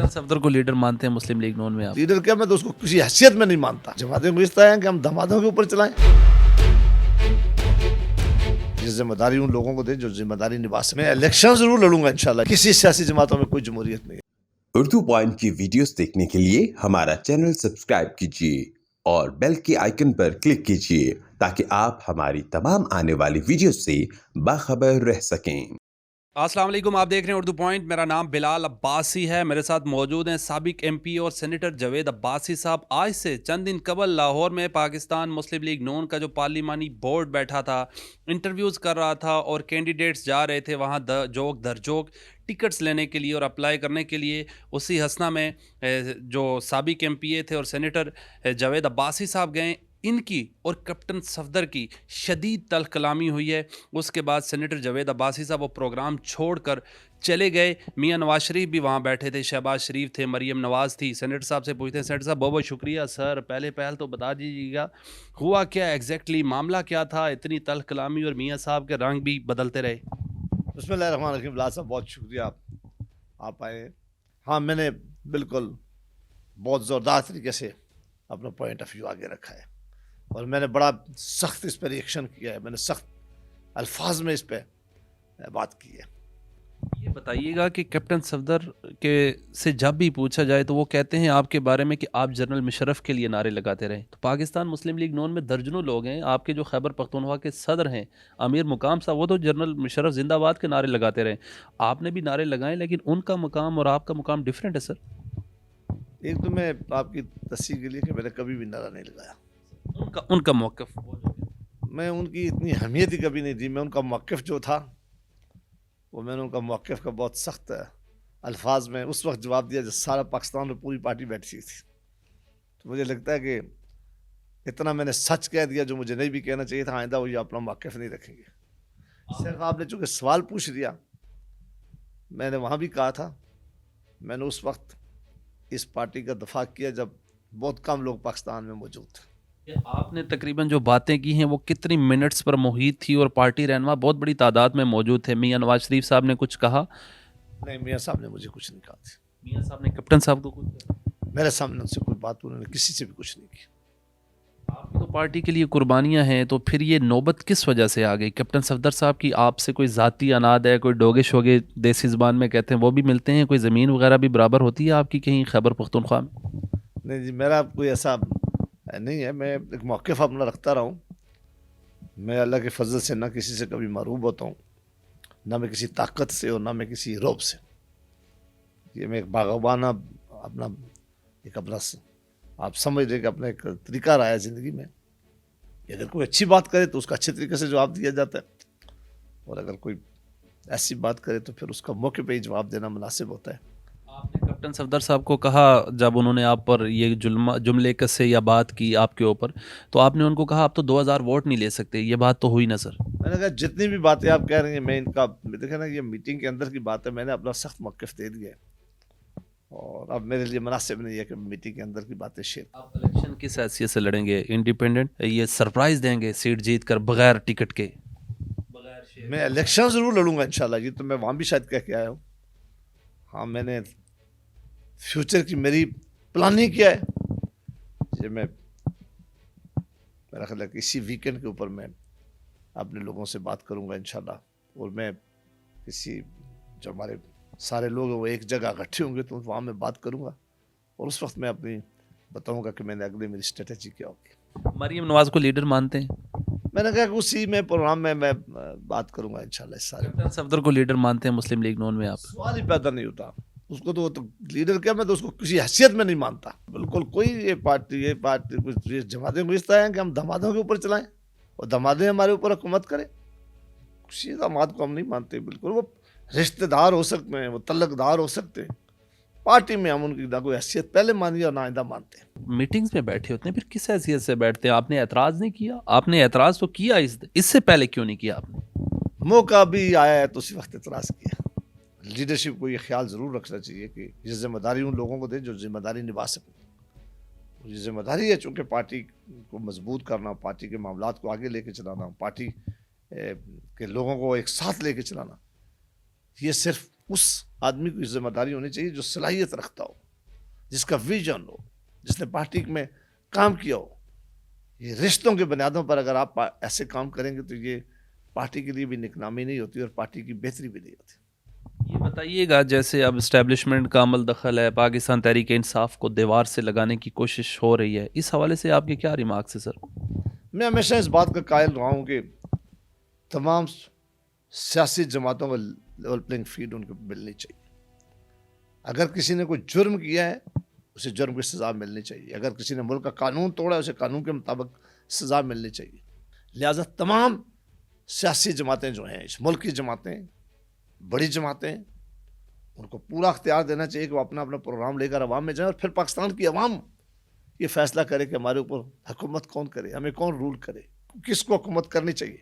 Captain Safdar को leader मानते हैं मुस्लिम लीग नून में आप? लीडर क्या, मैं तो उसको किसी हैसियत में नहीं मानता। जमातें को इस तरह हैं कि हम दमादों के ऊपर चलाएं। ये जिम्मेदारी उन लोगों को दे जो जिम्मेदारी निभा सके। मैं इलेक्शन जरूर लड़ूंगा इंशाल्लाह। किसी सियासी जमातों में कोई जमहूरियत नहीं है। उर्दू पॉइंट की वीडियोस देखने के लिए हमारा चैनल सब्सक्राइब कीजिए और बेल के आइकन पर क्लिक कीजिए ताकि आप हमारी तमाम आने वाली वीडियोस से बाखबर रह सकें। अस्सलाम वालेकुम, आप देख रहे हैं उर्दू पॉइंट। मेरा नाम बिलाल अब्बासी है। मेरे साथ मौजूद हैं साबिक एमपी और सेनेटर जावेद अब्बासी साहब। आज से चंद दिन कबल लाहौर में पाकिस्तान मुस्लिम लीग नून का जो पार्लिमानी बोर्ड बैठा था, इंटरव्यूज़ कर रहा था और कैंडिडेट्स जा रहे थे वहाँ दरजोक टिकट्स लेने के लिए और अप्लाई करने के लिए। उसी हसना में जो साबिक एमपीए थे और सेनेटर जावेद अब्बासी साहब गए। इनकी और कैप्टन सफदर की शदीद तल्ख कलामी हुई है। उसके बाद सेनेटर जावेद अब्बासी साहब वो प्रोग्राम छोड़कर चले गए। मियां नवाज शरीफ भी वहाँ बैठे थे, शहबाज शरीफ थे, मरीम नवाज़ थी। सेनेटर साहब से पूछते हैं, सेनेटर साहब बहुत बहुत शुक्रिया सर, पहले तो बता दीजिएगा हुआ क्या एग्जैक्टली, मामला क्या था, इतनी तल्ख कलामी और मियाँ साहब के रंग भी बदलते रहे। बिस्मिल्लाहिर्रहमानिर्रहीम। बिलाल साहब बहुत शुक्रिया आप आए। हाँ, मैंने बिल्कुल बहुत ज़ोरदार तरीके से अपना पॉइंट ऑफ व्यू आगे रखा है और मैंने बड़ा सख्त इस पर रिएक्शन किया है। मैंने सख्त अल्फाज में इस पर बात की है। ये बताइएगा कि कैप्टन सफदर के से जब भी पूछा जाए तो वो कहते हैं आपके बारे में कि आप जनरल मुशर्रफ के लिए नारे लगाते रहे। तो पाकिस्तान मुस्लिम लीग नून में दर्जनों लोग हैं। आपके जो खैबर पख्तूनख्वा के सदर हैं अमीर मुकाम साहब, वो तो जनरल मुशर्रफ जिंदाबाद के नारे लगाते रहे। आपने भी नारे लगाए, लेकिन उनका मुकाम और आपका मुकाम डिफरेंट है सर। एक तो मैं आपकी तस्दीक के लिए कि मैंने कभी भी नारा नहीं लगाया। उनका मौक़िफ़, मैं उनकी इतनी अहमियत ही कभी नहीं दी। मैं उनका मौक़िफ़ जो था वो मैंने उनका मौक़िफ़ का बहुत सख्त अल्फाज में उस वक्त जवाब दिया जब सारा पाकिस्तान और पूरी पार्टी बैठी थी। तो मुझे लगता है कि इतना मैंने सच कह दिया जो मुझे नहीं भी कहना चाहिए था। आइंदा वो ये अपना मौक़िफ़ नहीं रखेंगे। सिर्फ आपने चूँकि सवाल पूछ लिया, मैंने वहाँ भी कहा था, मैंने उस वक्त इस पार्टी का दफा किया जब बहुत कम लोग पाकिस्तान में मौजूद थे। आपने तकरीबन जो बातें की हैं वो कितनी मिनट्स पर मुहित थी और पार्टी रहनुमा बहुत बड़ी तादाद में मौजूद थे। मियां नवाज शरीफ साहब ने कुछ कहा? नहीं, मियाँ साहब ने मुझे कुछ नहीं कहा था। मियां साहब ने कैप्टन साहब को कुछ कहा? मेरे सामने उनसे कोई बात, उन्होंने किसी से भी कुछ नहीं की। आपकी तो पार्टी के लिए कुर्बानियां हैं, तो फिर ये नौबत किस वजह से आ गई? कैप्टन सफदर साहब की आपसे कोई ज़ाती अनाद है, कोई डोगे शोगे देसी ज़बान में कहते हैं वो भी मिलते हैं, कोई ज़मीन वगैरह भी बराबर होती है आपकी कहीं खैबर पख्तूनख्वा में? नहीं जी, मेरा कोई ऐसा नहीं है। मैं एक मौक़िफ़ अपना रखता रहा हूँ। मैं अल्लाह के फजल से ना किसी से कभी महरूब होता हूँ, ना मैं किसी ताकत से और ना मैं किसी रौब से। ये मैं एक बागबाना अपना आप समझ रहे कि अपना एक तरीका रहा है ज़िंदगी में। अगर कोई अच्छी बात करे तो उसका अच्छे तरीके से जवाब दिया जाता है और अगर कोई ऐसी बात करे तो फिर उसका मौके पे ही जवाब देना मुनासिब होता है। आपने कैप्टन सफदर साहब को कहा जब उन्होंने आप पर ये जुमले कसे या बात की आपके ऊपर, तो आपने उनको कहा आप तो 2000 वोट नहीं ले सकते, ये बात तो हुई ना सर? मैंने कहा जितनी भी बातें आप कह रहे हैं, मैं इनका देखें ना, ये मीटिंग के अंदर की बात है। मैंने अपना सख्त मौक़िफ़ दे दिया है और अब मेरे लिए मुनासिब नहीं है कि मीटिंग के अंदर की बातें शेयर। आप इलेक्शन किस हैसियत से लड़ेंगे? इंडिपेंडेंट, ये सरप्राइज देंगे सीट जीत कर बगैर टिकट के? मैं इलेक्शन ज़रूर लड़ूंगा इंशाल्लाह। ये तो मैं वहाँ भी शायद कह के आया हूँ। हाँ, मैंने फ्यूचर की मेरी प्लानिंग किया है। ये मेरा ख्याल है कि इसी वीकेंड के ऊपर मैं अपने लोगों से बात करूंगा इंशाल्लाह और मैं किसी जो हमारे सारे लोग हैं वो एक जगह इकट्ठे होंगे तो वहाँ मैं बात करूंगा और उस वक्त मैं अपनी बताऊंगा कि मैंने अगले मेरी स्ट्रेटजी क्या होगी। मरीम नवाज को लीडर मानते हैं? मैंने कहा कि उसी में प्रोग्राम में मैं बात करूंगा इंशाल्लाह। इस सारे कैप्टन सफदर को लीडर मानते हैं मुस्लिम लीग नून में आप? सवाल ही पैदा नहीं होता। उसको तो लीडर क्या, मैं तो उसको किसी हैसियत में नहीं मानता। बिल्कुल कोई ये पार्टी कुछ ये जमातें को इस तरह हैं कि हम दमादों के ऊपर चलाएं और दमादें हमारे ऊपर हुकूमत करें। किसी दामाद को हम नहीं मानते। बिल्कुल वो रिश्तेदार हो सकते हैं, वो तल्लकदार हो सकते हैं। पार्टी में हम उनकी ना कोई हैसियत पहले मानी और ना आइंदा मानते हैं। मीटिंग्स में बैठे होते हैं, फिर किस हैसियत से बैठते हैं? आपने एतराज़ नहीं किया? आपने एतराज़ तो किया, इससे पहले क्यों नहीं किया आपने? मौका भी आया है तो उसी वक्त एतराज़ किया। लीडरशिप को ये ख्याल ज़रूर रखना चाहिए कि ये जिम्मेदारी उन लोगों को दे जो जिम्मेदारी निभा सकें। ये जिम्मेदारी है चूँकि पार्टी को मजबूत करना, पार्टी के मामलात को आगे लेके चलाना, पार्टी के लोगों को एक साथ लेके चलाना। ये सिर्फ उस आदमी की जिम्मेदारी होनी चाहिए जो सलाहियत रखता हो। جس کا ویژن ہو, جس نے پارٹی میں کام کیا ہو. یہ رشتوں کے بنیادوں پر اگر آپ ایسے کام کریں گے تو یہ پارٹی کے لیے بھی نکنامی نہیں ہوتی اور پارٹی کی بہتری بھی نہیں ہوتی. یہ بتائیے گا جیسے اب اسٹیبلشمنٹ کا عمل دخل ہے, پاکستان تحریک انصاف کو دیوار سے لگانے کی کوشش ہو رہی ہے, اس حوالے سے آپ کے کیا ریمارکس ہے سر؟ میں ہمیشہ اس بات کا قائل رہا ہوں کہ تمام سیاسی جماعتوں کو لیول پلینگ فیلڈ ان کو ملنی چاہیے. اگر کسی نے کوئی جرم کیا ہے اسے جرم کی سزا ملنی چاہیے. اگر کسی نے ملک کا قانون توڑا ہے اسے قانون کے مطابق سزا ملنی چاہیے. لہٰذا تمام سیاسی جماعتیں جو ہیں, اس ملک کی جماعتیں, بڑی جماعتیں, ان کو پورا اختیار دینا چاہیے کہ وہ اپنا اپنا پروگرام لے کر عوام میں جائیں, اور پھر پاکستان کی عوام یہ فیصلہ کرے کہ ہمارے اوپر حکومت کون کرے, ہمیں کون رول کرے, کس کو حکومت کرنی چاہیے.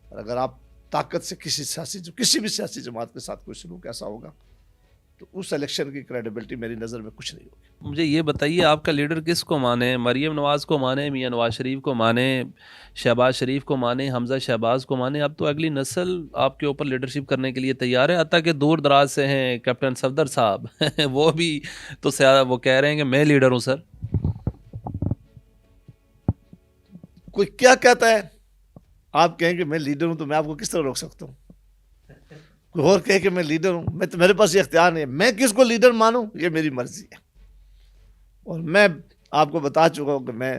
اور اگر آپ طاقت سے کسی بھی سیاسی جماعت کے ساتھ کوئی سلوک ایسا ہوگا تو اس الیکشن کی کریڈیبلٹی میری نظر میں کچھ نہیں ہوگی. مجھے یہ بتائیے آپ کا لیڈر کس کو مانے؟ مریم نواز کو مانے, میاں نواز شریف کو مانے, شہباز شریف کو مانے, حمزہ شہباز کو مانے؟ اب تو اگلی نسل آپ کے اوپر لیڈرشپ کرنے کے لیے تیار ہے, حتیٰ کہ دور دراز سے ہیں کیپٹن صفدر صاحب وہ بھی تو وہ کہہ رہے ہیں کہ میں لیڈر ہوں سر. کوئی کیا کہتا ہے, آپ کہیں کہ میں لیڈر ہوں تو میں آپ کو کس طرح روک سکتا ہوں؟ کوئی اور کہے کہ میں لیڈر ہوں, میرے پاس یہ اختیار نہیں ہے. میں کس کو لیڈر مانوں یہ میری مرضی ہے, اور میں آپ کو بتا چکا ہوں کہ میں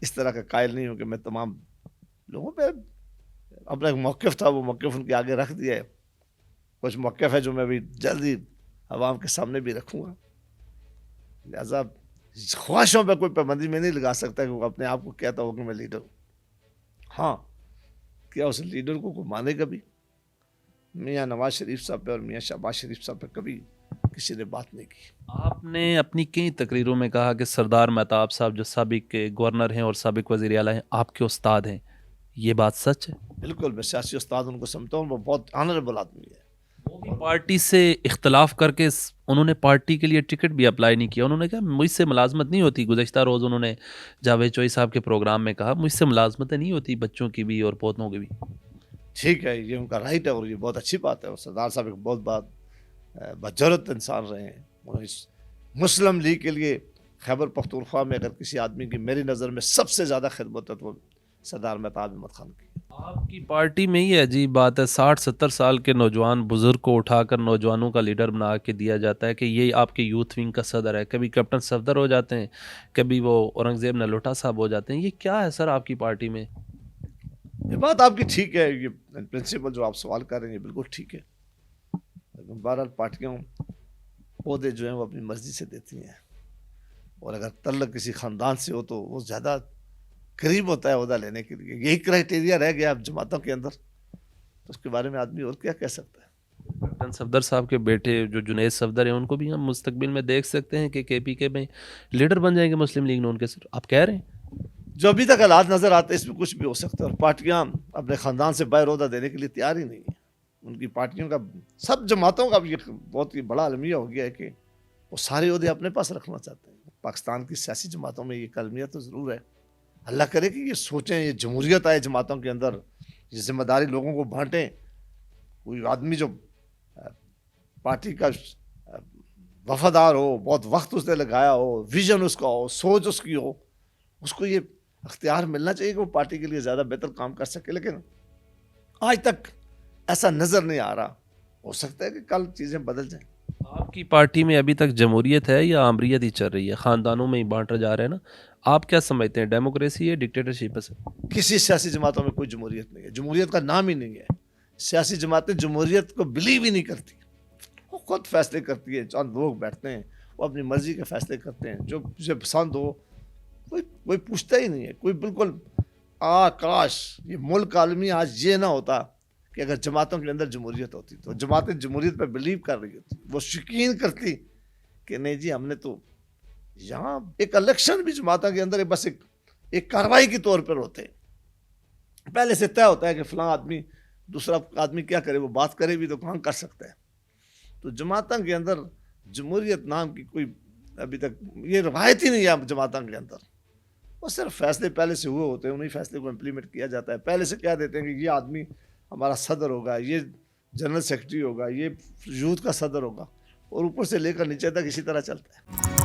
اس طرح کا قائل نہیں ہوں کہ میں تمام لوگوں پہ اپنا ایک موقف تھا وہ موقف ان کے آگے رکھ دیا ہے. کچھ موقف ہے جو میں بھی جلدی عوام کے سامنے بھی رکھوں گا. لہٰذا خواہشوں پہ کوئی پابندی میں نہیں لگا سکتا کہ وہ اپنے آپ کو کہتا ہو کہ میں لیڈر ہوں. ہاں, کیا اس لیڈر کو کوئی مانے گا بھی؟ میاں نواز شریف صاحب پہ اور میاں شہباز شریف صاحب پہ کبھی کسی نے بات نہیں کی. آپ نے اپنی کئی تقریروں میں کہا کہ سردار مہتاب صاحب جو سابق گورنر ہیں اور سابق وزیر اعلیٰ ہیں آپ کے استاد ہیں, یہ بات سچ ہے؟ بالکل, میں سیاسی استاد ان کو سمجھتا ہوں, وہ بہت آنریبل آدمی ہے. وہ بھی پارٹی سے اختلاف کر کے انہوں نے پارٹی کے لیے ٹکٹ بھی اپلائی نہیں کیا. انہوں نے کہا مجھ سے ملازمت نہیں ہوتی. گزشتہ روز انہوں نے جاوید چوئی صاحب کے پروگرام میں کہا مجھ سے ملازمتیں نہیں ہوتی, بچوں کی بھی اور پوتوں کی بھی. ٹھیک ہے, یہ ان کا رائٹ ہے اور یہ بہت اچھی بات ہے. اور سردار صاحب ایک بہت بجرت انسان رہے ہیں. مسلم لیگ کے لیے خیبر پختونخوا میں اگر کسی آدمی کی میری نظر میں سب سے زیادہ خدمت ہے تو سردار مہتاب احمد خان کی. آپ کی پارٹی میں یہ عجیب بات ہے, 60-70 سال کے نوجوان بزرگ کو اٹھا کر نوجوانوں کا لیڈر بنا کے دیا جاتا ہے کہ یہ آپ کے یوتھ ونگ کا صدر ہے. کبھی کیپٹن صفدر ہو جاتے ہیں, کبھی وہ اورنگزیب نلوٹا صاحب ہو جاتے ہیں. یہ کیا ہے سر آپ کی پارٹی میں؟ یہ بات آپ کی ٹھیک ہے, یہ پرنسپل جو آپ سوال کر رہے ہیں یہ بالکل ٹھیک ہے. بہرحال پارٹیوں عہدے جو ہیں وہ اپنی مرضی سے دیتی ہیں, اور اگر تعلق کسی خاندان سے ہو تو وہ زیادہ قریب ہوتا ہے عہدہ لینے کے لیے. یہی کرائٹیریا رہ گیا اب جماعتوں کے اندر, تو اس کے بارے میں آدمی اور کیا کہہ سکتا ہے. کیپٹن صفدر صاحب کے بیٹے جو جنید صفدر ہیں ان کو بھی ہم مستقبل میں دیکھ سکتے ہیں کہ کے پی کے میں لیڈر بن جائیں گے مسلم لیگ نون کے. سر آپ کہہ رہے ہیں جو ابھی تک حالات نظر آتے ہیں اس میں کچھ بھی ہو سکتا ہے, اور پارٹیاں اپنے خاندان سے باہر عہدہ دینے کے لیے تیار ہی نہیں ہیں. ان کی پارٹیوں کا, سب جماعتوں کا یہ بہت ہی بڑا المیہ ہو گیا ہے کہ وہ سارے عہدے اپنے پاس رکھنا چاہتے ہیں. پاکستان کی سیاسی جماعتوں میں یہ المیہ تو ضرور ہے. اللہ کرے کہ یہ سوچیں, یہ جمہوریت آئے جماعتوں کے اندر, یہ ذمہ داری لوگوں کو بانٹیں. کوئی آدمی جو پارٹی کا وفادار ہو, بہت وقت اس نے لگایا ہو, ویژن اس کا ہو, سوچ اس کی ہو, اس کو یہ اختیار ملنا چاہیے کہ وہ پارٹی کے لیے زیادہ بہتر کام کر سکے. لیکن آج تک ایسا نظر نہیں آ رہا. ہو سکتا ہے کہ کل چیزیں بدل جائیں. آپ کی پارٹی میں ابھی تک جمہوریت ہے یا آمریت ہی چل رہی ہے؟ خاندانوں میں ہی بانٹا جا رہا ہے نا. آپ کیا سمجھتے ہیں, ڈیموکریسی ہے ڈکٹیٹرشپ ہے؟ کسی سیاسی جماعتوں میں کوئی جمہوریت نہیں ہے. جمہوریت کا نام ہی نہیں ہے. سیاسی جماعتیں جمہوریت کو بلیو ہی نہیں کرتی. وہ خود فیصلے کرتی ہے. چند لوگ بیٹھتے ہیں, وہ اپنی مرضی کے فیصلے کرتے ہیں, جو مجھے پسند ہو. کوئی پوچھتا ہی نہیں ہے. کوئی بالکل کاش یہ ملک عالمی آج یہ نہ ہوتا کہ اگر جماعتوں کے اندر جمہوریت ہوتی تو جماعتیں جمہوریت پہ بلیو کر رہی ہوتی. وہ یقین کرتی کہ نہیں جی, ہم نے تو یہاں ایک الیکشن بھی جماعتوں کے اندر بس ایک کاروائی کے طور پر ہوتے ہیں. پہلے سے طے ہوتا ہے کہ فلاں آدمی دوسرا آدمی کیا کرے, وہ بات کرے بھی تو کام کر سکتا ہے. تو جماعتوں کے اندر جمہوریت نام کی کوئی ابھی تک یہ روایت ہی نہیں ہے جماعتوں کے اندر. وہ صرف فیصلے پہلے سے ہوئے ہوتے ہیں, انہیں فیصلے کو امپلیمنٹ کیا جاتا ہے. پہلے سے کہہ دیتے ہیں کہ یہ آدمی ہمارا صدر ہوگا, یہ جنرل سیکرٹری ہوگا, یہ یوتھ کا صدر ہوگا, اور اوپر سے لے کر نیچے تک اسی طرح چلتا ہے.